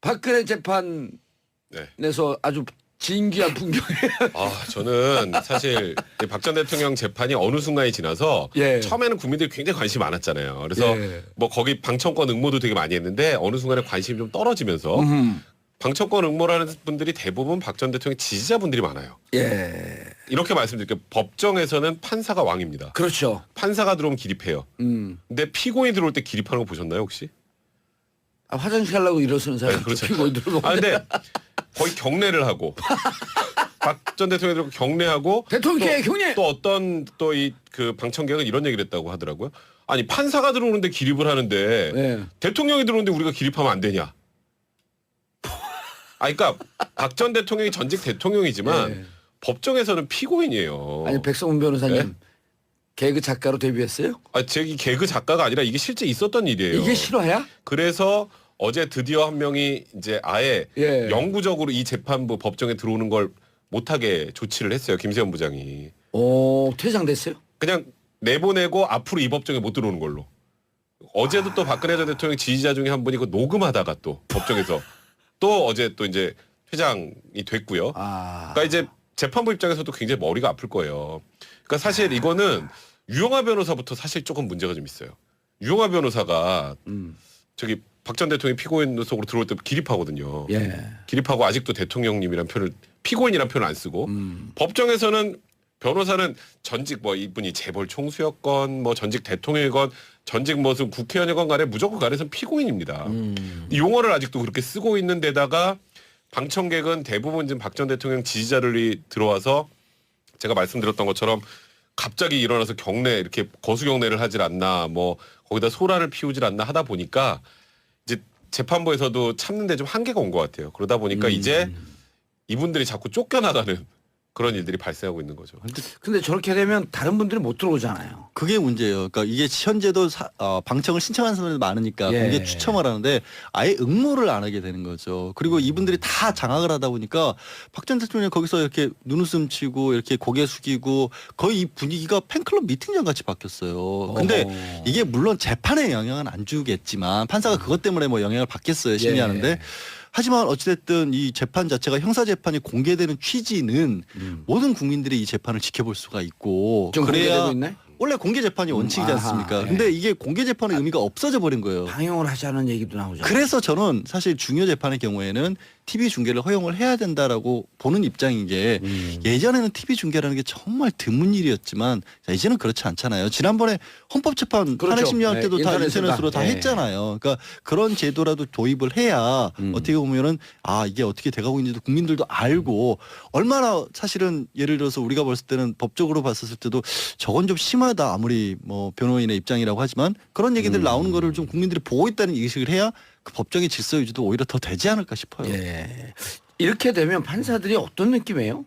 박근혜 재판에서 네. 아주 진귀한 풍경이에요. 저는 사실 박 전 대통령 재판이 어느 순간이 지나서 예. 처음에는 국민들이 굉장히 관심이 많았잖아요. 그래서 예. 뭐 거기 방청권 응모도 되게 많이 했는데 어느 순간에 관심이 좀 떨어지면서 방청권 응모라는 분들이 대부분 박 전 대통령 지지자분들이 많아요. 예. 이렇게 말씀드릴게요. 법정에서는 판사가 왕입니다. 그렇죠. 판사가 들어오면 기립해요. 근데 피고인이 들어올 때 기립하는 거 보셨나요 혹시? 화장실 가려고 일어서는 사람 그렇죠. 피고인들은 근데 거의 경례를 하고 박 전 대통령이 들어오고 경례하고 대통령께 경례! 또 어떤 또 이 그 방청객은 이런 얘기를 했다고 하더라고요. 아니 판사가 들어오는데 기립을 하는데 네. 대통령이 들어오는데 우리가 기립하면 안 되냐? 그러니까 박 전 대통령이 전직 대통령이지만 네. 법정에서는 피고인이에요. 아니 백성훈 변호사님 네? 개그 작가로 데뷔했어요? 제 개그 작가가 아니라 이게 실제 있었던 일이에요. 이게 실화야? 그래서 어제 드디어 한 명이 이제 아예 예. 영구적으로 이 재판부 법정에 들어오는 걸 못하게 조치를 했어요. 김세현 부장이. 퇴장됐어요? 그냥 내보내고 앞으로 이 법정에 못 들어오는 걸로. 어제도 또 박근혜 전 대통령 지지자 중에 한 분이 그 녹음하다가 또 법정에서 또 어제 또 이제 퇴장이 됐고요. 그러니까 이제 재판부 입장에서도 굉장히 머리가 아플 거예요. 그러니까 사실 이거는 유영하 변호사부터 사실 조금 문제가 좀 있어요. 유영하 변호사가 저기 박 전 대통령이 피고인 속으로 들어올 때 기립하거든요. 예. 기립하고 아직도 대통령님이란 표현을 피고인이란 표현을 안 쓰고 법정에서는 변호사는 전직 뭐 이분이 재벌 총수였건 뭐 전직 대통령이건 전직 무슨 국회의원이건 간에 무조건 간에서는 피고인입니다. 이 용어를 아직도 그렇게 쓰고 있는 데다가 방청객은 대부분 지금 박 전 대통령 지지자들이 들어와서 제가 말씀드렸던 것처럼 갑자기 일어나서 경례 이렇게 거수 경례를 하질 않나 뭐 거기다 소라를 피우질 않나 하다 보니까 이제 재판부에서도 참는데 좀 한계가 온 것 같아요. 그러다 보니까 이제 이분들이 자꾸 쫓겨나가는 그런 일들이 발생하고 있는 거죠. 근데 저렇게 되면 다른 분들이 못 들어오잖아요. 그게 문제예요. 그러니까 이게 현재도 방청을 신청하는 사람들이 많으니까 예. 공개 추첨을 하는데 아예 응모를 안 하게 되는 거죠. 그리고 이분들이 다 장악을 하다 보니까 박 전 대통령이 거기서 이렇게 눈웃음 치고 이렇게 고개 숙이고 거의 이 분위기가 팬클럽 미팅장 같이 바뀌었어요. 근데 이게 물론 재판에 영향은 안 주겠지만 판사가 그것 때문에 뭐 영향을 받겠어요. 심리하는데. 예. 하지만 어찌됐든 이 재판 자체가 형사재판이 공개되는 취지는 모든 국민들이 이 재판을 지켜볼 수가 있고 좀 그래야 공개되고 있나요? 원래 공개 재판이 원칙이지 아하, 않습니까? 예. 근데 이게 공개 재판의 의미가 없어져 버린 거예요. 방영을 하자는 얘기도 나오잖아요. 그래서 저는 사실 중요 재판의 경우에는 TV 중계를 허용을 해야 된다라고 보는 입장인 게 예전에는 TV 중계라는 게 정말 드문 일이었지만 이제는 그렇지 않잖아요. 지난번에 헌법재판 그렇죠. 탄핵 심리할 때도 네, 다 인터넷으로 인터넷으로 다 네. 했잖아요. 그러니까 그런 제도라도 도입을 해야 어떻게 보면은 이게 어떻게 돼가고 있는지도 국민들도 알고 얼마나 사실은 예를 들어서 우리가 봤을 때는 법적으로 봤었을 때도 저건 좀 심하다 아무리 뭐 변호인의 입장이라고 하지만 그런 얘기들 나오는 거를 좀 국민들이 보고 있다는 인식을 해야 그 법정의 질서 유지도 오히려 더 되지 않을까 싶어요. 예. 이렇게 되면 판사들이 어떤 느낌이에요?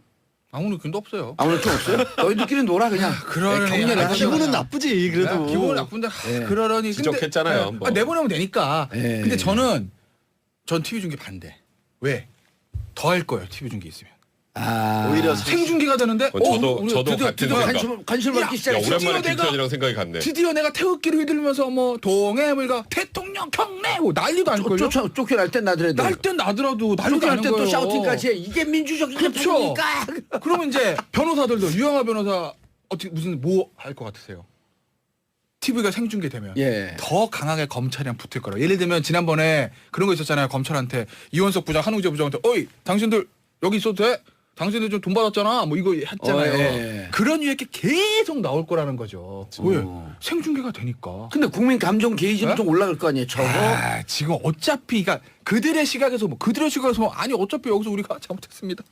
아무 느낌도 없어요. 아무 느낌 없어요? 너희들끼리 놀아 그냥. 그러려니 경례를 하자. 기분은 나쁘지 그래도. 기분은 나쁜데 예. 그러려니 지적했잖아요, 근데, 뭐. 내보내면 되니까. 예. 근데 전 TV 중계 반대. 왜? 더 할 거예요. TV 중계 있으면. 오히려 생중계가 되는데 저도 같은 드디어 생각. 관심을 받기 야, 시작했어. 오랜만에 드디어 김태현이랑 생각이 같네. 드디어 내가 태극기를 휘둘면서 뭐 동해물과 대통령 경례 뭐 난리도 아닐걸요? 쫓겨날 땐 나더라도. 날 땐 나더라도 난리도 쫓겨날 아닌 땐 또 거예요. 샤우팅까지 해. 이게 민주적 그렇죠. 재판이니까. 그러면 이제 변호사들도 유영하 변호사 어떻게 무슨 뭐 할 것 같으세요? TV가 생중계되면 예. 더 강하게 검찰이랑 붙을 거라. 예를 들면 지난번에 그런 거 있었잖아요. 검찰한테 이원석 부장, 한웅재 부장한테 어이 당신들 여기 있어도 돼? 당신들 좀 돈 받았잖아. 뭐 이거 했잖아요. 예. 그런 유액이 계속 나올 거라는 거죠. 왜? 생중계가 되니까. 근데 국민 감정 게이지는 네? 좀 올라갈 거 아니에요. 저거. 지금 어차피 그러니까 그들의 시각에서 아니 어차피 여기서 우리가 잘못했습니다.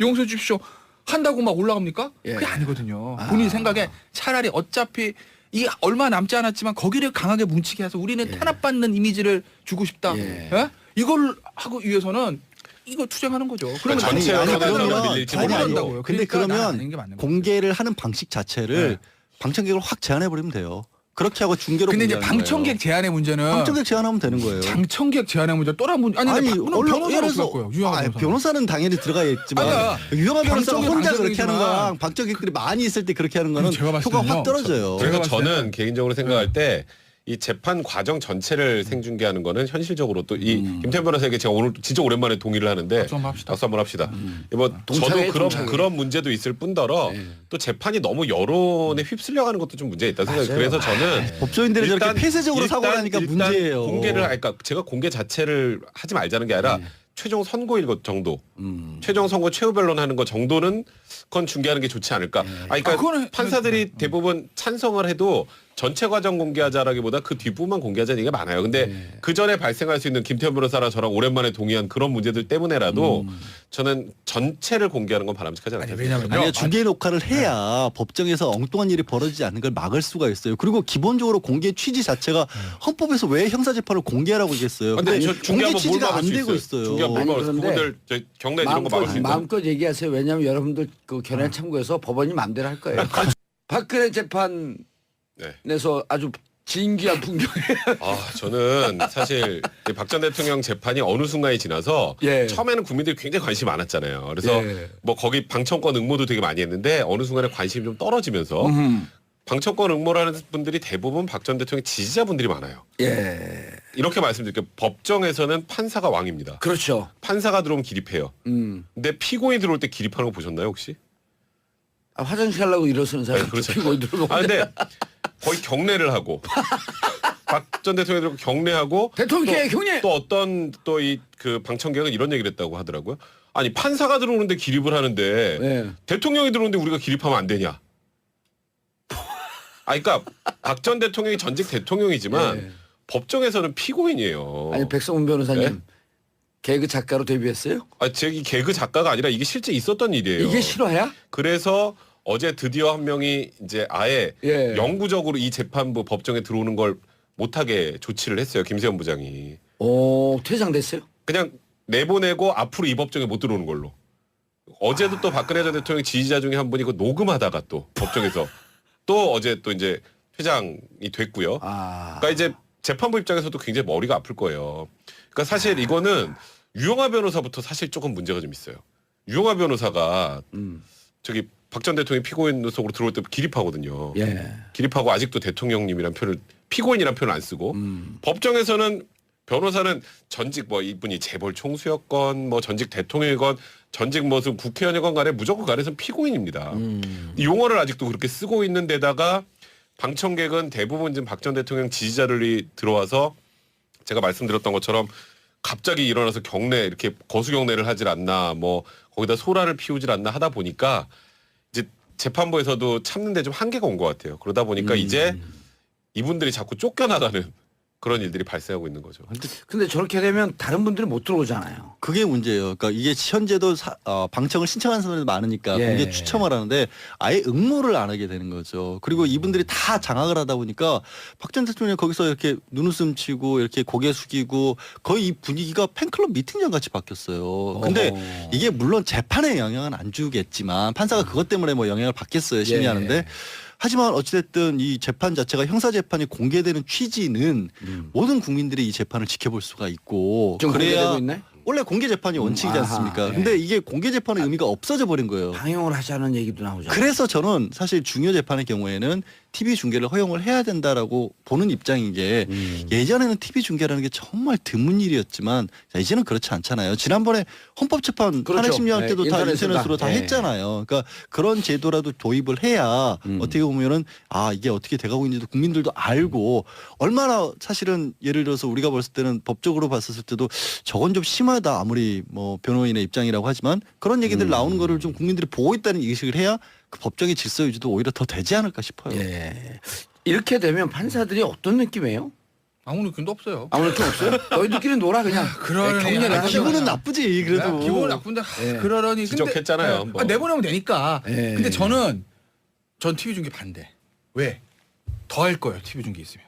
용서해 주십시오. 한다고 막 올라갑니까? 예. 그게 아니거든요. 본인 생각에 차라리 어차피 이 얼마 남지 않았지만 거기를 강하게 뭉치게 해서 우리는 탄압받는 이미지를 주고 싶다. 예. 예? 이걸 하고 위해서는 이거 투쟁하는 거죠. 그러면 전체 그러면 밀릴지 아니, 몰라도. 한다고요. 근데 그러니까 나 아닌 게 그러면 맞는 거죠. 공개를 하는 방식 자체를 네. 방청객을 확 제한해 버리면 돼요. 그렇게 하고 중계로. 근데 이제 공개하는 방청객 거예요. 제한의 문제는 방청객 제한하면 되는 거예요. 방청객 제한의 문제 또한 문제. 아니 언론 변호사로 예를 갈 거예요. 유영하 변호사. 변호사는 당연히 들어가야겠지만 아니야. 유영하 변호사가 방청객 혼자 그렇게 하는 방청객이지만 거랑 방청객들이 많이 있을 때 그렇게 하는 거는 제가 봤을 효과가 때는요. 확 떨어져요. 그래서 제가 봤을 저는 개인적으로 생각할 때 이 재판 과정 전체를 생중계하는 거는 현실적으로 또 이 김태현 변호사에게 제가 오늘 진짜 오랜만에 동의를 하는데 박수 한번 합시다. 박수 한번 합시다. 뭐 동창회, 저도 동창회. 그런 문제도 있을 뿐더러 또 재판이 너무 여론에 휩쓸려가는 것도 좀 문제가 있다고 생각해요. 그래서 저는 법조인들이 저렇게 폐쇄적으로 사고를 하니까 일단 문제예요. 공개를 그러니까 제가 공개 자체를 하지 말자는 게 아니라 최종 선고일 것 정도, 최종 선고 최후 변론하는 것 정도는 그건 중계하는 게 좋지 않을까. 그러니까 그거는 판사들이 대부분 찬성을 해도 전체 과정 공개하자라기보다 그 뒷부분만 공개하자는 얘기가 많아요. 근데 그 전에 발생할 수 있는 김태현 변호사랑 저랑 오랜만에 동의한 그런 문제들 때문에라도 저는 전체를 공개하는 건 바람직하지 않다. 왜냐면요. 아니 중계 녹화를 해야 법정에서 엉뚱한 일이 벌어지지 않는 걸 막을 수가 있어요. 그리고 기본적으로 공개 취지 자체가 헌법에서 왜 형사재판을 공개하라고 얘기했어요. 근데 저 중계 공개 한번 뭘 취지가 막을 안 수 되고 있어요. 있어요. 중계 한번 아니, 뭘 막을 수 그런데 그분들 저 경례 이런 거 막을 수 있나? 마음껏 얘기하세요. 왜냐하면 여러분들 그 견해 참고해서 법원이 마음대로 할 거예요. 박근혜 재판에서 네. 아주 진귀한 풍경이 저는 사실 박 전 대통령 재판이 어느 순간이 지나서 예. 처음에는 국민들이 굉장히 관심이 많았잖아요. 그래서 예. 뭐 거기 방청권 응모도 되게 많이 했는데 어느 순간에 관심이 좀 떨어지면서 방청권 응모를 하는 분들이 대부분 박 전 대통령 지지자분들이 많아요. 예. 이렇게 말씀드릴게요. 법정에서는 판사가 왕입니다. 그렇죠. 판사가 들어오면 기립해요. 근데 피고인 들어올 때 기립하는 거 보셨나요 혹시? 화장실 가려고 일어서는 사람 네, 그렇죠. 피고인들은 근데 거의 경례를 하고 박 전 대통령이 경례하고 대통령의 경례! 또 어떤 또 이 그 방청객은 이런 얘기를 했다고 하더라고요. 아니 판사가 들어오는데 기립을 하는데 네. 대통령이 들어오는데 우리가 기립하면 안 되냐? 그러니까 박 전 대통령이 전직 대통령이지만 네. 법정에서는 피고인이에요. 아니 백성훈 변호사님 네? 개그 작가로 데뷔했어요? 제 개그 작가가 아니라 이게 실제 있었던 일이에요. 이게 실화야? 그래서 어제 드디어 한 명이 이제 아예 예. 영구적으로 이 재판부 법정에 들어오는 걸 못하게 조치를 했어요. 김세현 부장이. 오 퇴장됐어요? 그냥 내보내고 앞으로 이 법정에 못 들어오는 걸로. 어제도 또 박근혜 전 대통령 지지자 중에 한 분이 그 녹음하다가 또 법정에서 또 어제 또 이제 퇴장이 됐고요. 그러니까 이제 재판부 입장에서도 굉장히 머리가 아플 거예요. 그러니까 사실 이거는 유영하 변호사부터 사실 조금 문제가 좀 있어요. 유영하 변호사가 저기 박 전 대통령이 피고인 속으로 들어올 때 기립하거든요. 예. 기립하고 아직도 대통령님이란 표현을 피고인이란 표현을 안 쓰고 법정에서는 변호사는 전직 뭐 이분이 재벌 총수였건 뭐 전직 대통령이건 전직 무슨 국회의원이건 간에 무조건 간에서는 피고인입니다. 이 용어를 아직도 그렇게 쓰고 있는 데다가 방청객은 대부분 지금 박 전 대통령 지지자들이 들어와서 제가 말씀드렸던 것처럼 갑자기 일어나서 경례 이렇게 거수 경례를 하질 않나 뭐 거기다 소라를 피우질 않나 하다 보니까 이제 재판부에서도 참는데 좀 한계가 온 것 같아요. 그러다 보니까 이제 이분들이 자꾸 쫓겨나가는 그런 일들이 발생하고 있는 거죠. 근데 저렇게 되면 다른 분들이 못 들어오잖아요. 그게 문제예요. 그러니까 이게 현재도 방청을 신청하는 사람들이 많으니까 예. 공개 추첨을 하는데 아예 응모를 안 하게 되는 거죠. 그리고 이분들이 다 장악을 하다 보니까 박 전 대통령이 거기서 이렇게 눈웃음 치고 이렇게 고개 숙이고 거의 이 분위기가 팬클럽 미팅장 같이 바뀌었어요. 근데 이게 물론 재판에 영향은 안 주겠지만 판사가 그것 때문에 뭐 영향을 받겠어요. 심리하는데. 예. 하지만 어찌됐든 이 재판 자체가 형사재판이 공개되는 취지는 모든 국민들이 이 재판을 지켜볼 수가 있고 좀 그래야 공개되고 있나요? 원래 공개 재판이 원칙이지 아하, 않습니까? 예. 근데 이게 공개 재판의 의미가 없어져 버린 거예요. 방영을 하자는 얘기도 나오잖아요. 그래서 저는 사실 중요 재판의 경우에는 TV 중계를 허용을 해야 된다라고 보는 입장인 게 예전에는 TV 중계라는 게 정말 드문 일이었지만 자, 이제는 그렇지 않잖아요. 지난번에 헌법재판 그렇죠. 탄핵 심리할 네, 때도 다 인터넷으로 인터넷으로 다 다. 했잖아요. 그러니까 그런 제도라도 도입을 해야 어떻게 보면은 이게 어떻게 돼가고 있는지도 국민들도 알고 얼마나 사실은 예를 들어서 우리가 봤을 때는 법적으로 봤었을 때도 저건 좀 심하다 아무리 뭐 변호인의 입장이라고 하지만 그런 얘기들 나오는 거를 좀 국민들이 보고 있다는 인식을 해야 그 법적인 질서 유지도 오히려 더 되지 않을까 싶어요. 예. 이렇게 되면 판사들이 어떤 느낌이에요? 아무 느낌도 없어요. 아무 느낌 없어요? 너희들끼리 놀아 그냥. 그러네. 경례를 아, 하자. 기분은 나쁘지 그래도. 기분은 나쁜데 예. 그러려니 근데- 지적했잖아요, 예. 한번. 내보내면 되니까. 예. 근데 전 TV 중계 반대. 왜? 더 할 거예요. TV 중계 있으면.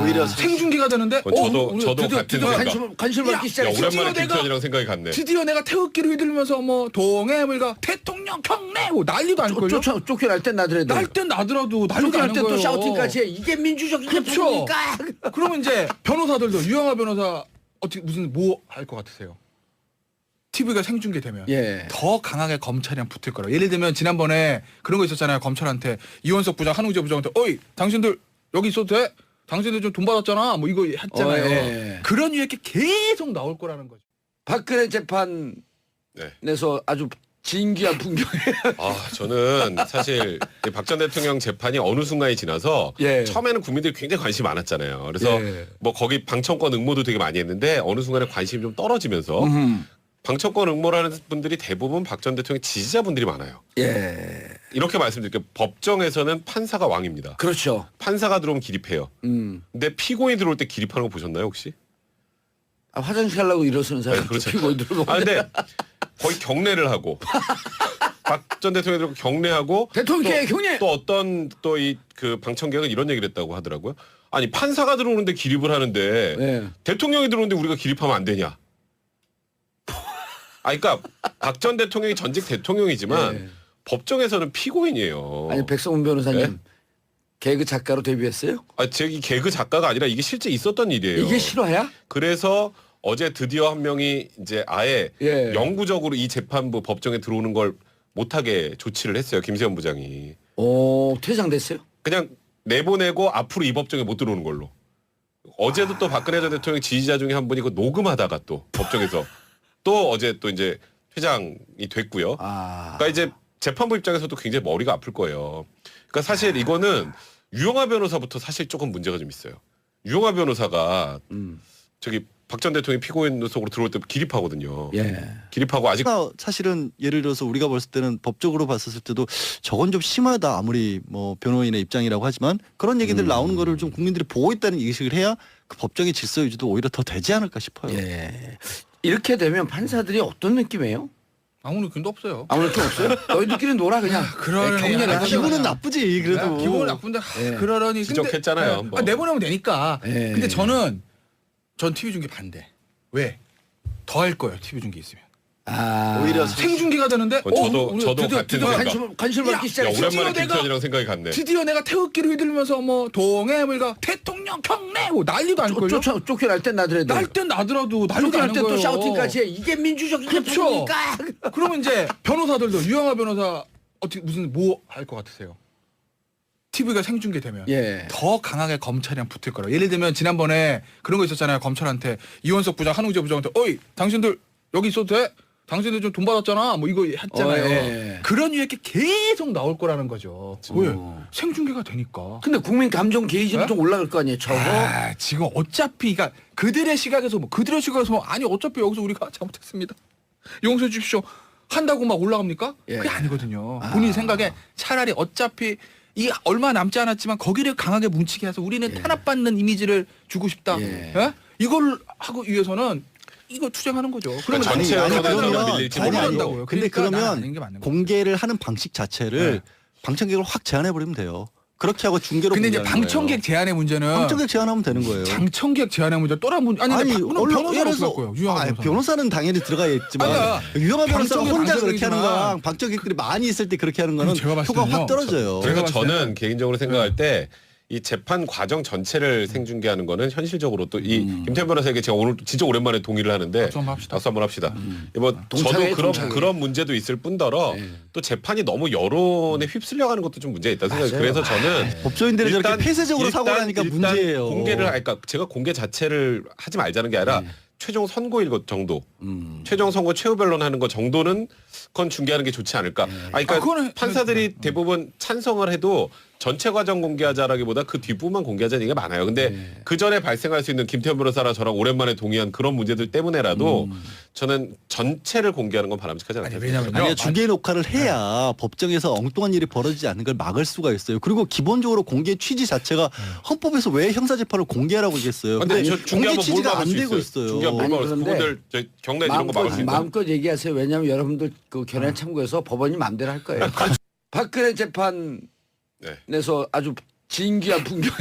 오히려 생중계가 되는데. 저도 드디어- 같은 드디어 생각. 관심을 야, 받기 야, 시작했어. 오랜만에 드디어 김태현이랑 생각이 같네. 드디어 내가 태극기를 휘둘면서 뭐 동해물과 대통령 경례 뭐 난리도 아닐걸요. 쫓겨날 땐 나더라도. 날 땐 나더라도 난리도 쫓겨날 아닌 땐 또 거예요. 샤우팅까지 해. 이게 민주적인 그렇죠. 재판이니까. 그러면 이제 변호사들도 유영하 변호사 어떻게 무슨 뭐 할 것 같으세요? TV가 생중계되면 예. 더 강하게 검찰이랑 붙을 거라고. 예를 들면 지난번에 그런 거 있었잖아요. 검찰한테 이원석 부장, 한웅재 부장한테 어이 당신들 여기 있어도 돼? 당신들 좀 돈 받았잖아. 뭐 이거 했잖아요. 예. 그런 이야기 계속 나올 거라는 거죠. 박근혜 재판에서 네. 아주 진귀한 풍경이 저는 사실 박 전 대통령 재판이 어느 순간이 지나서 예. 처음에는 국민들이 굉장히 관심이 많았잖아요. 그래서 예. 뭐 거기 방청권 응모도 되게 많이 했는데 어느 순간에 관심이 좀 떨어지면서 방청권 응모를 하는 분들이 대부분 박 전 대통령 지지자분들이 많아요. 예. 이렇게 말씀드릴게요. 법정에서는 판사가 왕입니다. 그렇죠. 판사가 들어오면 기립해요. 근데 피고인이 들어올 때 기립하는 거 보셨나요 혹시? 아, 화장실 가려고 일어서는 사람 네, 그렇죠. 피고인들은 근데 거의 경례를 하고 박 전 대통령이 경례하고 대통령의 경례! 또 어떤 또 이 그 방청객은 이런 얘기를 했다고 하더라고요. 아니 판사가 들어오는데 기립을 하는데 네. 대통령이 들어오는데 우리가 기립하면 안 되냐? 그러니까 박 전 대통령이 전직 대통령이지만 네. 법정에서는 피고인이에요. 아니 백성훈 변호사님 네? 개그 작가로 데뷔했어요? 제 개그 작가가 아니라 이게 실제 있었던 일이에요. 이게 실화야? 그래서 어제 드디어 한 명이 이제 아예 예. 영구적으로 이 재판부 법정에 들어오는 걸 못하게 조치를 했어요. 김세현 부장이. 퇴장됐어요? 그냥 내보내고 앞으로 이 법정에 못 들어오는 걸로. 어제도 또 박근혜 전 대통령 지지자 중에 한 분이 그 녹음하다가 또 법정에서 또 어제 또 이제 퇴장이 됐고요. 그러니까 이제 재판부 입장에서도 굉장히 머리가 아플 거예요. 그러니까 사실 이거는 유영하 변호사부터 사실 조금 문제가 좀 있어요. 유영하 변호사가 저기 박 전 대통령이 피고인 속으로 들어올 때 기립하거든요. 예. 기립하고 아직 사실은 예를 들어서 우리가 봤을 때는 법적으로 봤었을 때도 저건 좀 심하다 아무리 뭐 변호인의 입장이라고 하지만 그런 얘기들 나오는 거를 좀 국민들이 보고 있다는 인식을 해야 그 법정의 질서 유지도 오히려 더 되지 않을까 싶어요. 예. 이렇게 되면 판사들이 어떤 느낌이에요? 아무 느낌도 없어요. 아무 느낌 없어요? 너희들끼리 놀아 그냥. 그러네. 경례를 아, 하자. 기분은 나쁘지 그래도. 기분은 나쁜데 예. 그러려니 지적했잖아요, 근데, 뭐. 내보내면 되니까. 예. 근데 전 TV 중계 반대. 왜? 더 할 거예요. TV 중계 있으면. 오히려 생중계가 되는데. 저도 같은 생각. 관심을 야, 받기 야, 시작했어. 오랜만에 드디어 김태현이랑 생각이 같네. 드디어 내가 태극기를 휘둘면서 뭐 동해물과 대통령 경례 뭐 난리도 아닐걸요. 쫓겨날 땐 나더라도. 날 땐 나더라도 난리도 쫓겨날 아닌 땐 또 거예요. 샤우팅까지 해. 이게 민주적 그렇죠. 재판이니까. 그러면 이제 변호사들도 유영하 변호사 어떻게 무슨 뭐 할 것 같으세요? TV가 생중계되면 예. 더 강하게 검찰이랑 붙을 거라고. 예를 들면 지난번에 그런 거 있었잖아요. 검찰한테 이원석 부장, 한웅재 부장한테 어이 당신들 여기 있어도 돼? 당신들 좀 돈 받았잖아. 뭐 이거 했잖아요. 예. 그런 이야기 계속 나올 거라는 거죠. 왜? 생중계가 되니까. 근데 국민 감정 게이지는 네? 좀 올라갈 거 아니에요. 저거. 지금 어차피 그러니까 그들의 시각에서 아니 어차피 여기서 우리가 잘못했습니다. 용서해 주십시오. 한다고 막 올라갑니까? 예. 그게 아니거든요. 본인 생각에 차라리 어차피 이 얼마 남지 않았지만 거기를 강하게 뭉치게 해서 우리는 탄압받는 이미지를 주고 싶다. 예. 예? 이걸 하기 위해서는 이거 투쟁하는 거죠. 그러면 전체 아니, 여론에서 그러면 밀릴지 아니, 몰라도. 모른다고요. 근데 그러니까 나는 아닌 게 그러면 맞는 거죠. 공개를 하는 방식 자체를 네. 방청객을 확 제한해 버리면 돼요. 그렇게 하고 중계로. 근데 이제 공개하는 방청객 거예요. 제한의 문제는 방청객 제한하면 되는 거예요. 장청객 제한의 문제 또 다른 문제 아니 근데 그럼 변호사로 할 거예요. 유영하 변호사. 변호사는 당연히 들어가야겠지만 아니야. 유영하 변호사가 방청객 혼자 그렇게 하는 방청객이지만 거랑 방청객들이 많이 있을 때 그렇게 하는 거는 제가 봤을 효과가 때는요. 확 떨어져요. 그래서 봤을 저는 때는- 개인적으로 생각할 때 이 재판 과정 전체를 생중계하는 거는 현실적으로 또 이 김태현 변호사에게 제가 오늘 진짜 오랜만에 동의를 하는데 박수 한번 합시다. 박수 한번 합시다. 뭐 동창회, 저도 동창회. 그런 문제도 있을 뿐더러 또 재판이 너무 여론에 휩쓸려가는 것도 좀 문제가 있다 생각해요. 그래서 저는 법조인들이 저렇게 폐쇄적으로 사고 나니까 일단 문제예요. 공개를 그러니까 제가 공개 자체를 하지 말자는 게 아니라 최종 선고일 것 정도, 최종 선고 최후 변론하는 것 정도는 그건 중계하는 게 좋지 않을까. 그러니까 그거는 판사들이 대부분 찬성을 해도 전체 과정 공개하자라기보다 그 뒷부분만 공개하자는 얘기가 많아요. 근데 그 전에 발생할 수 있는 김태현 변호사랑 저랑 오랜만에 동의한 그런 문제들 때문에라도 저는 전체를 공개하는 건 바람직하지 않다. 왜냐면요. 아니 중계 녹화를 해야 법정에서 엉뚱한 일이 벌어지지 않는 걸 막을 수가 있어요. 그리고 기본적으로 공개 취지 자체가 헌법에서 왜 형사재판을 공개하라고 얘기했어요. 근데 근데 저 공개 중계하면 뭘 취지가 막을 안 수 되고 있어요? 있어요. 중계하면 뭘 아니, 막을 수 있어요? 그런데 그분들 저 경례 이런 거 막을 수 있나? 마음껏 얘기하세요. 왜냐하면 여러분들 그 견해 참고해서 법원이 마음대로 할 거예요. 박근혜 재판에서 네. 아주 진귀한 풍경이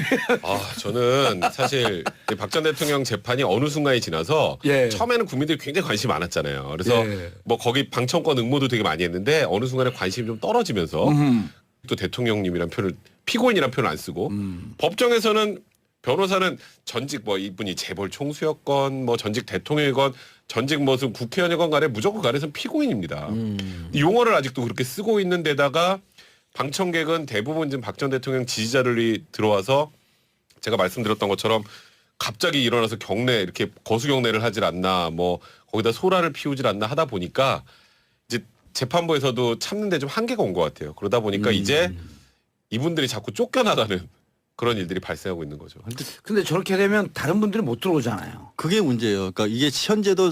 저는 사실 박 전 대통령 재판이 어느 순간이 지나서 예. 처음에는 국민들이 굉장히 관심이 많았잖아요. 그래서 예. 뭐 거기 방청권 응모도 되게 많이 했는데 어느 순간에 관심이 좀 떨어지면서 또 대통령님이란 표현을 피고인이란 표현을 안 쓰고 법정에서는 변호사는 전직 뭐 이분이 재벌 총수였건 뭐 전직 대통령이건 전직 무슨 국회의원이건 간에 무조건 간에서는 피고인입니다. 이 용어를 아직도 그렇게 쓰고 있는 데다가 방청객은 대부분 지금 박 전 대통령 지지자들이 들어와서 제가 말씀드렸던 것처럼 갑자기 일어나서 경례 이렇게 거수 경례를 하질 않나 뭐 거기다 소라를 피우질 않나 하다 보니까 이제 재판부에서도 참는데 좀 한계가 온 것 같아요. 그러다 보니까 이제 이분들이 자꾸 쫓겨나가는 그런 일들이 발생하고 있는 거죠. 근데 저렇게 되면 다른 분들이 못 들어오잖아요. 그게 문제예요. 그러니까 이게 현재도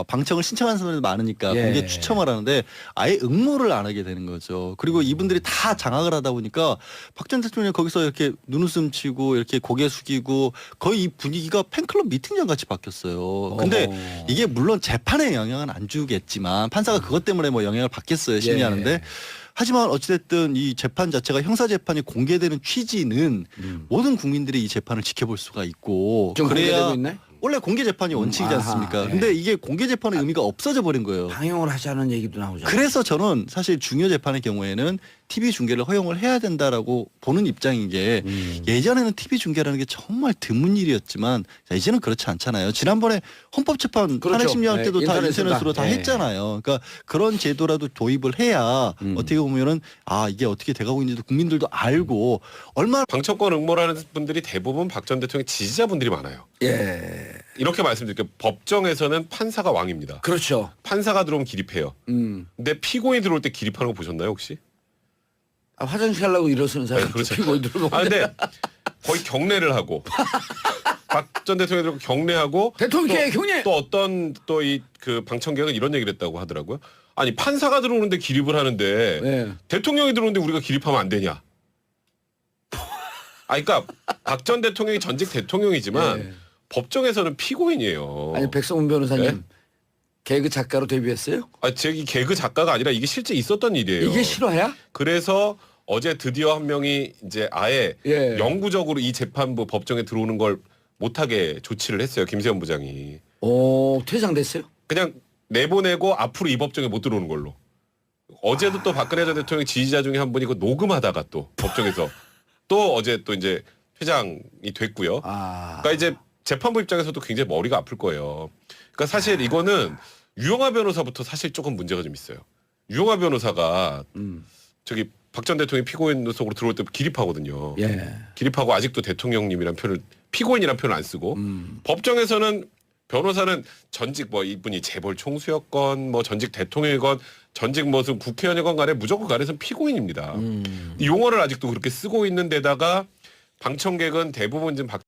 방청을 신청하는 사람들이 많으니까 예. 공개 추첨을 하는데 아예 응모를 안 하게 되는 거죠. 그리고 이분들이 다 장악을 하다 보니까 박 전 대통령이 거기서 이렇게 눈웃음 치고 이렇게 고개 숙이고 거의 이 분위기가 팬클럽 미팅장 같이 바뀌었어요. 근데 이게 물론 재판에 영향은 안 주겠지만 판사가 그것 때문에 뭐 영향을 받겠어요. 심리하는데. 예. 하지만 어찌됐든 이 재판 자체가 형사재판이 공개되는 취지는 모든 국민들이 이 재판을 지켜볼 수가 있고 좀 그래야 공개되고 있네? 원래 공개 재판이 원칙이지 아하, 않습니까? 예. 근데 이게 공개 재판의 의미가 없어져 버린 거예요. 방영을 하자는 얘기도 나오잖아요. 그래서 저는 사실 중요 재판의 경우에는 TV 중계를 허용을 해야 된다라고 보는 입장인 게 예전에는 TV 중계라는 게 정말 드문 일이었지만 자, 이제는 그렇지 않잖아요. 지난번에 헌법재판 그렇죠. 탄핵 심리할 네, 때도 다 인터넷으로 인터넷으로 다. 다 예. 했잖아요. 그러니까 그런 제도라도 도입을 해야 어떻게 보면은 아 이게 어떻게 돼가고 있는지도 국민들도 알고 얼마나 방청권 응모라는 분들이 대부분 박 전 대통령 지지자분들이 많아요. 예. 이렇게 말씀드릴게요. 법정에서는 판사가 왕입니다. 그렇죠. 판사가 들어오면 기립해요. 근데 피고인 들어올 때 기립하는 거 보셨나요 혹시? 아, 화장실 가려고 일어서는 사람 그렇죠. 피고인들 아 근데 거의 경례를 하고 박 전 대통령이 들어오고 경례하고 대통령께 경례! 또 어떤 또 이 그 방청객은 이런 얘기를 했다고 하더라고요. 아니 판사가 들어오는데 기립을 하는데 네. 대통령이 들어오는데 우리가 기립하면 안 되냐? 아 그러니까 박 전 대통령이 전직 대통령이지만 네. 법정에서는 피고인이에요. 아니 백성훈 변호사님 네? 개그 작가로 데뷔했어요? 아, 제 개그 작가가 아니라 이게 실제 있었던 일이에요. 이게 실화야? 그래서 어제 드디어 한 명이 이제 아예 예. 영구적으로 이 재판부 법정에 들어오는 걸 못하게 조치를 했어요. 김세현 부장이. 오 퇴장됐어요? 그냥 내보내고 앞으로 이 법정에 못 들어오는 걸로. 어제도 또 박근혜 전 대통령 지지자 중에 한 분이 그 녹음하다가 또 법정에서 또 어제 또 이제 퇴장이 됐고요. 아. 그러니까 이제 재판부 입장에서도 굉장히 머리가 아플 거예요. 그러니까 사실 이거는 유영하 변호사부터 사실 조금 문제가 좀 있어요. 유영하 변호사가 저기 박 전 대통령이 피고인 속으로 들어올 때 기립하거든요. 예. 기립하고 아직도 대통령님이란 표현을 피고인이란 표현을 안 쓰고 법정에서는 변호사는 전직 뭐 이분이 재벌 총수였건 뭐 전직 대통령이건 전직 무슨 국회의원이건 간에 무조건 간에서는 피고인입니다. 이 용어를 아직도 그렇게 쓰고 있는 데다가 방청객은 대부분 지금 박